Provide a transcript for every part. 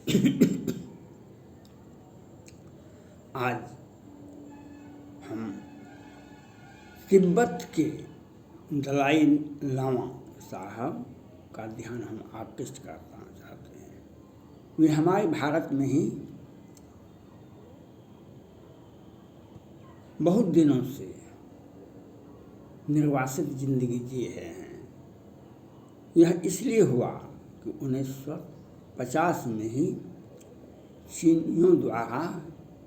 आज हम तिब्बत के दलाई लामा साहब का ध्यान हम आकृष्ट करना चाहते हैं। वे हमारे भारत में ही बहुत दिनों से निर्वासित जिंदगी जिए हैं। यह इसलिए हुआ कि 1950 में ही चीनियों द्वारा,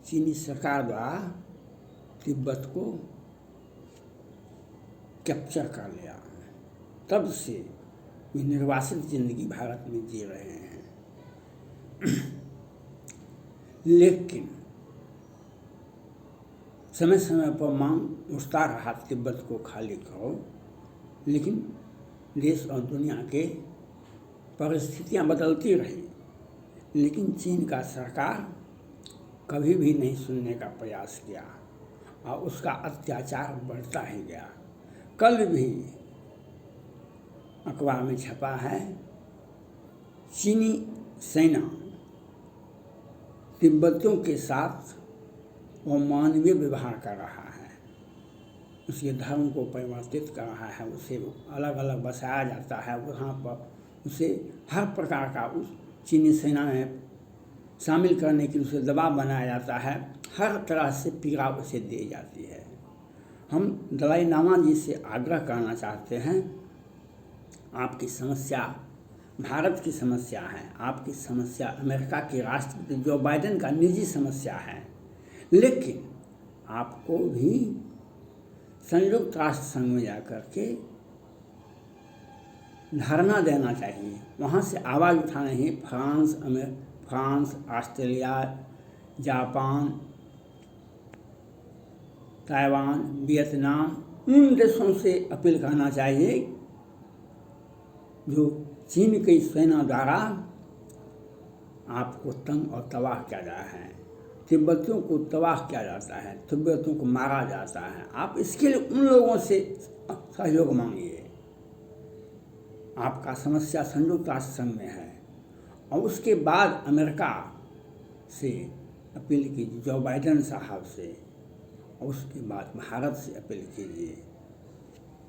चीनी सरकार द्वारा तिब्बत को कैप्चर कर लिया। तब से वे निर्वासित जिंदगी भारत में जी रहे हैं। लेकिन समय समय पर मांग उठता रहा तिब्बत को खाली करो, लेकिन देश और दुनिया के परिस्थितियां बदलती रही, लेकिन चीन का सरकार कभी भी नहीं सुनने का प्रयास किया और उसका अत्याचार बढ़ता ही गया। कल भी अखबार में छपा है, चीनी सेना तिब्बतियों के साथ वो मानवीय व्यवहार कर रहा है, उसके धर्म को परिवर्तित कर रहा है, उसे अलग अलग बसाया जाता है, वहाँ पर उसे हर प्रकार का उस चीनी सेना में शामिल करने के लिए उसे दबाव बनाया जाता है, हर तरह से पीड़ा उसे दी जाती है। हम दलाई लामा जी से आग्रह करना चाहते हैं, आपकी समस्या भारत की समस्या है, आपकी समस्या अमेरिका के राष्ट्रपति जो बाइडेन का निजी समस्या है, लेकिन आपको भी संयुक्त राष्ट्र संघ में जाकर के धरना देना चाहिए, वहाँ से आवाज़ उठाना है। France, Australia, Japan, Taiwan, Vietnam, उन देशों से अपील करना चाहिए जो चीन की सेना द्वारा आपको तंग और तबाह किया जा रहा है, तिब्बतियों को तबाह किया जाता है, तिब्बतियों को मारा जाता है। आप इसके लिए उन लोगों से सहयोग मांगिए। आपका समस्या संयुक्त राष्ट्र संघ में है और उसके बाद अमेरिका से अपील कीजिए, जो बाइडेन साहब से, और उसके बाद भारत से अपील कीजिए।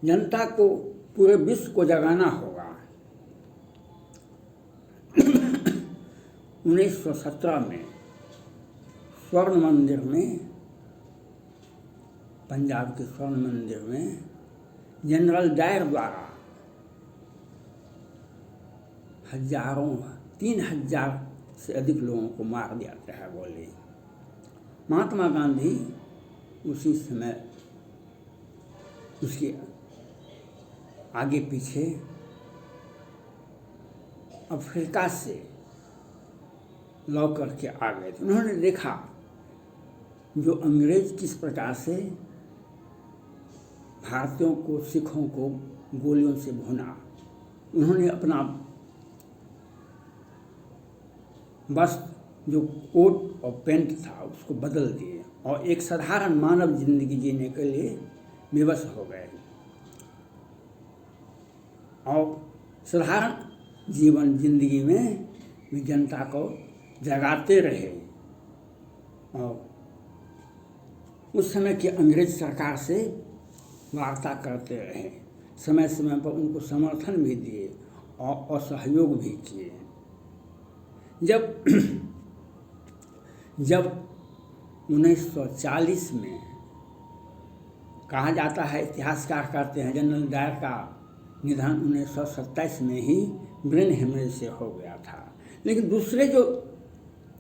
जनता को, पूरे विश्व को जगाना होगा। 1917 में स्वर्ण मंदिर में, पंजाब के स्वर्ण मंदिर में जनरल डायर द्वारा 3,000 से अधिक लोगों को मार दिया गया है गोली। महात्मा गांधी उसी समय उसके आगे पीछे अफ्रीका से लौ करके आ गए थे। उन्होंने देखा जो अंग्रेज किस प्रकार से भारतीयों को, सिखों को गोलियों से भुना। उन्होंने अपना वस्त्र, जो कोट और पैंट था, उसको बदल दिए और एक साधारण मानव जिंदगी जीने के लिए विवश हो गए और साधारण जीवन जिंदगी में भी जनता को जगाते रहे और उस समय की अंग्रेज सरकार से वार्ता करते रहे, समय समय पर उनको समर्थन भी दिए और असहयोग भी किए। जब 1940 में कहा जाता है, इतिहासकार कहते हैं, जनरल डायर का निधन 1927 में ही ब्रेन हेमरेज से हो गया था। लेकिन दूसरे जो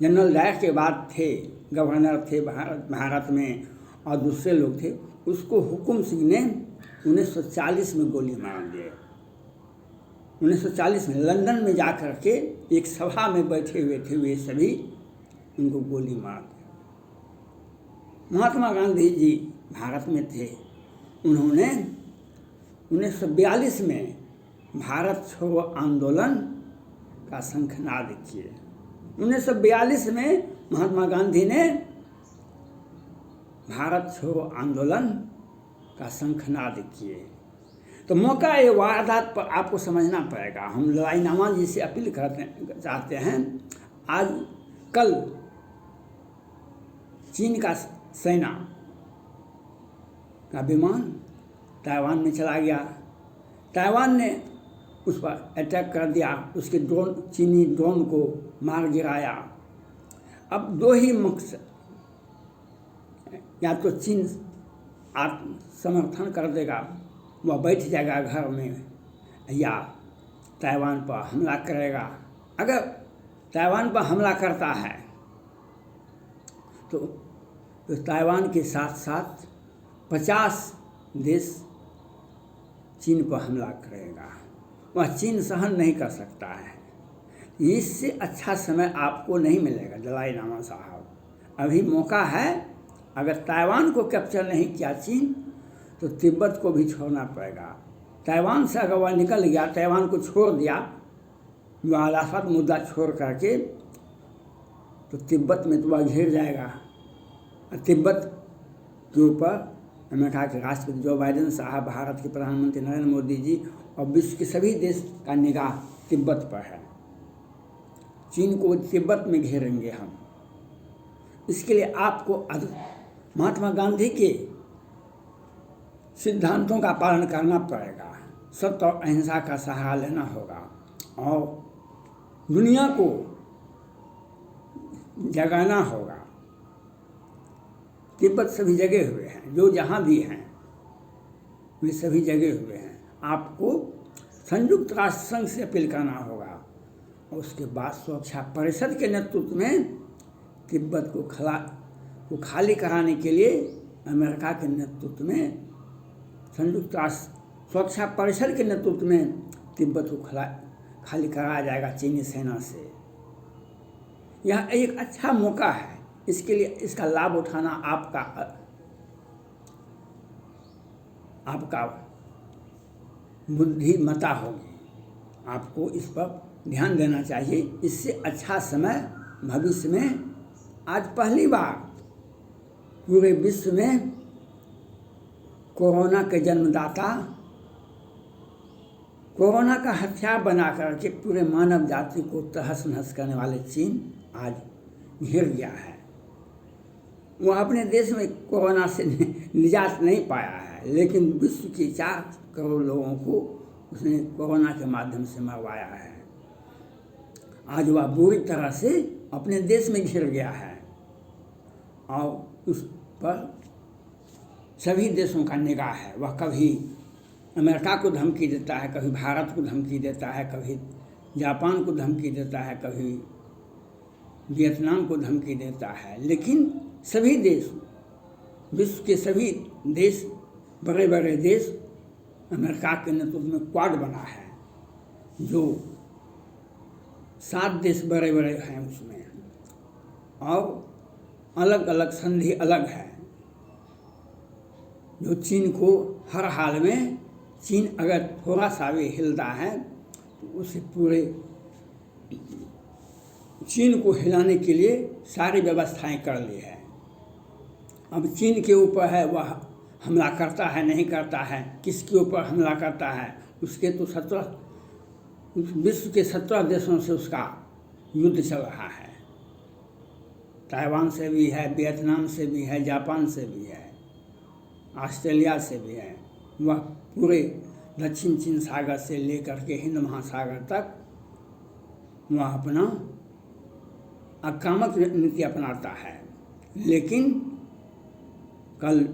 जनरल डायर के बाद थे, गवर्नर थे भारत में और दूसरे लोग थे, उसको हुकुम सिंह ने 1940 में गोली मार दी। 1940 में लंदन में जाकर के एक सभा में बैठे हुए थे, वे सभी उनको गोली मार दी। महात्मा गांधी जी भारत में थे, उन्होंने 1942 में भारत छोड़ो आंदोलन का शंखनाद किए। 1942 में महात्मा गांधी ने भारत छोड़ो आंदोलन का शंखनाद किए। तो मौका ये वारदात पर आपको समझना पड़ेगा। हम दलाई लामा जी से अपील करते चाहते हैं, आज कल चीन का सेना का विमान ताइवान में चला गया, ताइवान ने उस पर अटैक कर दिया, उसके चीनी ड्रोन को मार गिराया। अब दो ही मकसद, या तो चीन आत्मसमर्थन कर देगा, वह बैठ जाएगा घर में, या ताइवान पर हमला करेगा। अगर ताइवान पर हमला करता है तो ताइवान के साथ साथ 50 देश चीन पर हमला करेगा, वह चीन सहन नहीं कर सकता है। इससे अच्छा समय आपको नहीं मिलेगा दलाई लामा साहब, अभी मौका है। अगर ताइवान को कैप्चर नहीं किया चीन तो तिब्बत को भी छोड़ना पड़ेगा। ताइवान से अगर वह निकल गया, ताइवान को छोड़ दिया, विवादास्पद मुद्दा छोड़ करके, तो तिब्बत में तो वह घिर जाएगा। तिब्बत के ऊपर अमेरिका के राष्ट्रपति जो बाइडेन साहब, भारत के प्रधानमंत्री नरेंद्र मोदी जी और विश्व के सभी देश का निगाह तिब्बत पर है। चीन को तिब्बत में घेरेंगे हम। इसके लिए आपको महात्मा गांधी के सिद्धांतों का पालन करना पड़ेगा, सत्य और अहिंसा का सहारा लेना होगा और दुनिया को जगाना होगा। तिब्बत सभी जगे हुए हैं, जो जहाँ भी हैं वे सभी जगे हुए हैं। आपको संयुक्त राष्ट्र संघ से अपील करना होगा और उसके बाद सुरक्षा परिषद के नेतृत्व में तिब्बत को खाली कराने के लिए अमेरिका के नेतृत्व में, संयुक्त राष्ट्र सुरक्षा परिषद के नेतृत्व में तिब्बत को खाली कराया जाएगा चीनी सेना से। यह एक अच्छा मौका है, इसके लिए इसका लाभ उठाना आपका बुद्धिमता होगी। आपको इस पर ध्यान देना चाहिए। इससे अच्छा समय भविष्य में, आज पहली बार पूरे विश्व में कोरोना के जन्मदाता, कोरोना का हथियार बना करके पूरे मानव जाति को तहस नहस करने वाले चीन आज घिर गया है। वह अपने देश में कोरोना से निजात नहीं पाया है, लेकिन विश्व के 4 करोड़ लोगों को उसने कोरोना के माध्यम से मरवाया है। आज वह बुरी तरह से अपने देश में घिर गया है और उस पर सभी देशों का निगाह है। वह कभी अमेरिका को धमकी देता है, कभी भारत को धमकी देता है, कभी जापान को धमकी देता है, कभी वियतनाम को धमकी देता है। लेकिन सभी देश, विश्व के सभी देश, बड़े बड़े देश, अमेरिका के नेतृत्व में क्वाड बना है, जो 7 देश बड़े बड़े हैं उसमें, और अलग अलग संधि अलग है, जो चीन को हर हाल में, चीन अगर थोड़ा सा भी हिलता है तो उसे पूरे चीन को हिलाने के लिए सारी व्यवस्थाएं कर ली है। अब चीन के ऊपर है वह हमला करता है नहीं करता है, किसके ऊपर हमला करता है, उसके तो 17 विश्व के 17 देशों से उसका युद्ध चल रहा है। ताइवान से भी है, वियतनाम से भी है, जापान से भी है, ऑस्ट्रेलिया से भी है। वह पूरे दक्षिण चीन सागर से लेकर के हिंद महासागर तक वह अपना आक्रामक नीति अपनाता है। लेकिन कल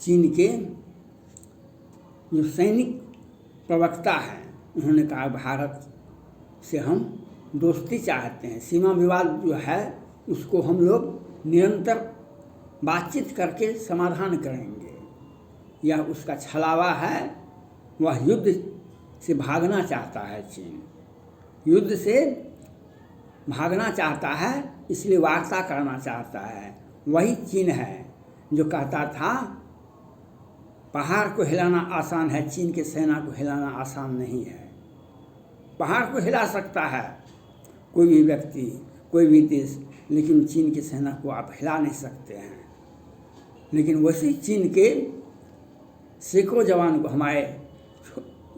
चीन के जो सैनिक प्रवक्ता हैं, उन्होंने कहा भारत से हम दोस्ती चाहते हैं, सीमा विवाद जो है उसको हम लोग निरंतर बातचीत करके समाधान करेंगे। यह उसका छलावा है, वह युद्ध से भागना चाहता है। चीन युद्ध से भागना चाहता है, इसलिए वार्ता करना चाहता है। वही चीन है जो कहता था पहाड़ को हिलाना आसान है, चीन की सेना को हिलाना आसान नहीं है। पहाड़ को हिला सकता है कोई भी व्यक्ति, कोई भी देश, लेकिन चीन की सेना को आप हिला नहीं सकते हैं। लेकिन वैसे चीन के सैकड़ों जवान को, हमारे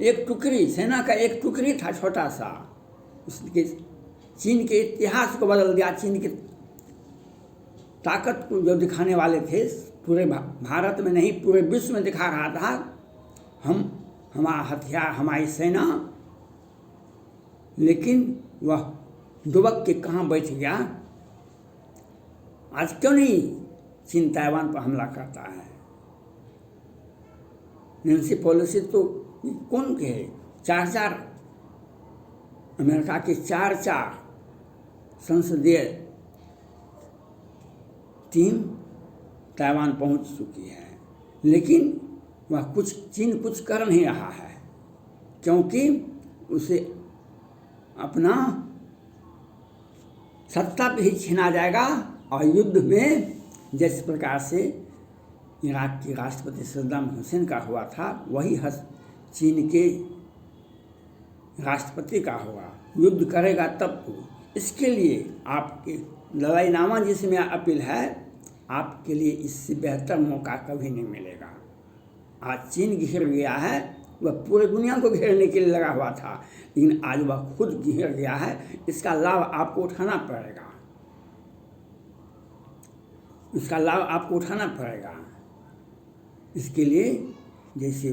एक टुकड़ी, सेना का एक टुकड़ी था छोटा सा, उसके चीन के इतिहास को बदल दिया। चीन की ताकत को जो दिखाने वाले थे पूरे भारत में नहीं पूरे विश्व में दिखा रहा था, हमारा हथियार, हमारी सेना, लेकिन वह दुबक के कहाँ बैठ गया। आज क्यों नहीं चीन ताइवान पर हमला करता है? नैन्सी पेलोसी तो कौन कहे, 4 अमेरिका के 4 संसदीय टीम ताइवान पहुंच चुकी है, लेकिन वह चीन कुछ कर नहीं रहा है, क्योंकि उसे अपना सत्ता पे ही छीना जाएगा। और युद्ध में जिस प्रकार से इराक के राष्ट्रपति सद्दाम हुसैन का हुआ था, वही चीन के राष्ट्रपति का होगा। युद्ध करेगा तब तो। इसके लिए आपके लड़ाईनामा जिसमें अपील है, आपके लिए इससे बेहतर मौका कभी नहीं मिलेगा। आज चीन घिर गया है, वह पूरे दुनिया को घेरने के लिए लगा हुआ था, लेकिन आज वह खुद घिर गया है। इसका लाभ आपको उठाना पड़ेगा, इसका लाभ आपको उठाना पड़ेगा। इसके लिए जैसे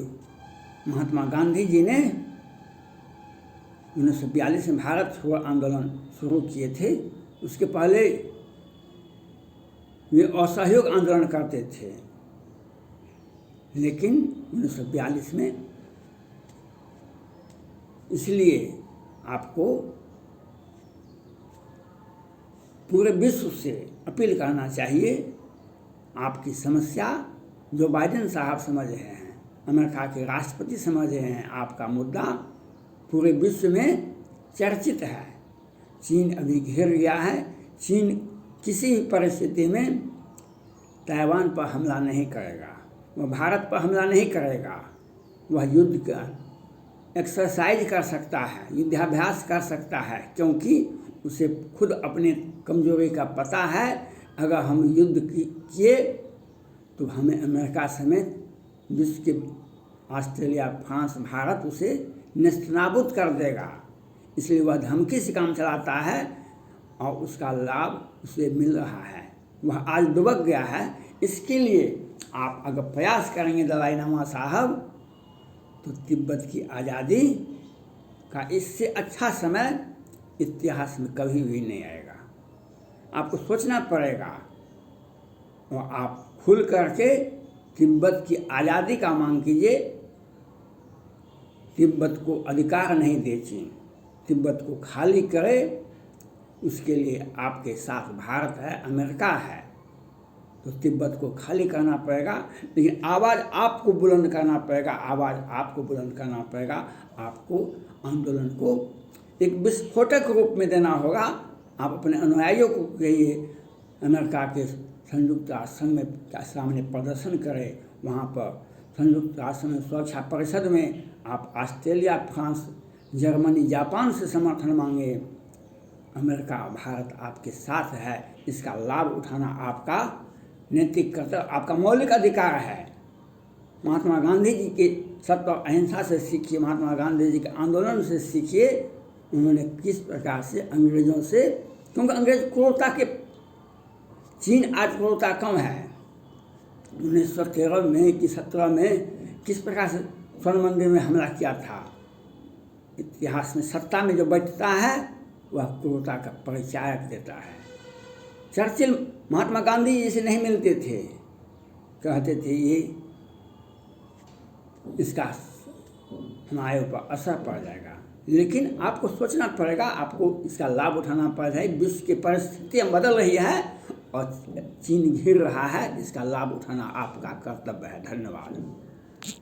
महात्मा गांधी जी ने 1942 में भारत छोड़ो आंदोलन शुरू किए थे, उसके पहले वे असहयोग आंदोलन करते थे, लेकिन 1942 में इसलिए आपको पूरे विश्व से अपील करना चाहिए। आपकी समस्या जो बाइडेन साहब समझ रहे हैं, अमेरिका के राष्ट्रपति समझ रहे हैं, आपका मुद्दा पूरे विश्व में चर्चित है। चीन अभी घिर गया है। चीन किसी भी परिस्थिति में ताइवान पर हमला नहीं करेगा, वह भारत पर हमला नहीं करेगा। वह युद्ध का एक्सरसाइज कर सकता है, युद्धाभ्यास कर सकता है, क्योंकि उसे खुद अपने कमजोरी का पता है। अगर हम युद्ध किए तो हमें अमेरिका समेत विश्व के ऑस्ट्रेलिया, फ्रांस, भारत उसे नेस्तनाबूद कर देगा। इसलिए वह धमकी से काम चलाता है और उसका लाभ उसे मिल रहा है। वह आज दुबक गया है। इसके लिए आप अगर प्रयास करेंगे दलाईलामा साहब, तो तिब्बत की आज़ादी का इससे अच्छा समय इतिहास में कभी भी नहीं आएगा। आपको सोचना पड़ेगा और आप खुल करके तिब्बत की आज़ादी का मांग कीजिए। तिब्बत को अधिकार नहीं दे चीन, तिब्बत को खाली करे। उसके लिए आपके साथ भारत है, अमेरिका है, तो तिब्बत को खाली करना पड़ेगा। लेकिन आवाज़ आपको बुलंद करना पड़ेगा, आवाज़ आपको बुलंद करना पड़ेगा। आपको आंदोलन को एक विस्फोटक रूप में देना होगा। आप अपने अनुयायियों को कहिए अमेरिका के संयुक्त राष्ट्र संघ में के सामने प्रदर्शन करें। वहाँ पर संयुक्त राष्ट्र में सुरक्षा परिषद में आप ऑस्ट्रेलिया, फ्रांस, जर्मनी, जापान से समर्थन मांगे। अमेरिका, भारत आपके साथ है। इसका लाभ उठाना आपका नैतिक कर्तव्य, आपका मौलिक अधिकार है। महात्मा गांधी जी के सत्य और अहिंसा से सीखिए, महात्मा गांधी जी के आंदोलन से सीखिए। उन्होंने किस प्रकार से अंग्रेज़ों से, क्योंकि अंग्रेज क्रूरता के, चीन आज क्रूरता कम है। 1913 में कि 17 में किस प्रकार से स्वर्ण मंदिर में हमला किया था। इतिहास में सत्ता में जो बैठता है वह क्रूरता का परिचायक देता है। चर्चिल महात्मा गांधी जी से नहीं मिलते थे, कहते थे ये इसका हमारे ऊपर असर पड़ जाएगा। लेकिन आपको सोचना पड़ेगा, आपको इसका लाभ उठाना पड़ेगा। विश्व की परिस्थितियाँ बदल रही है और चीन घिर रहा है, इसका लाभ उठाना आपका कर्तव्य है। धन्यवाद।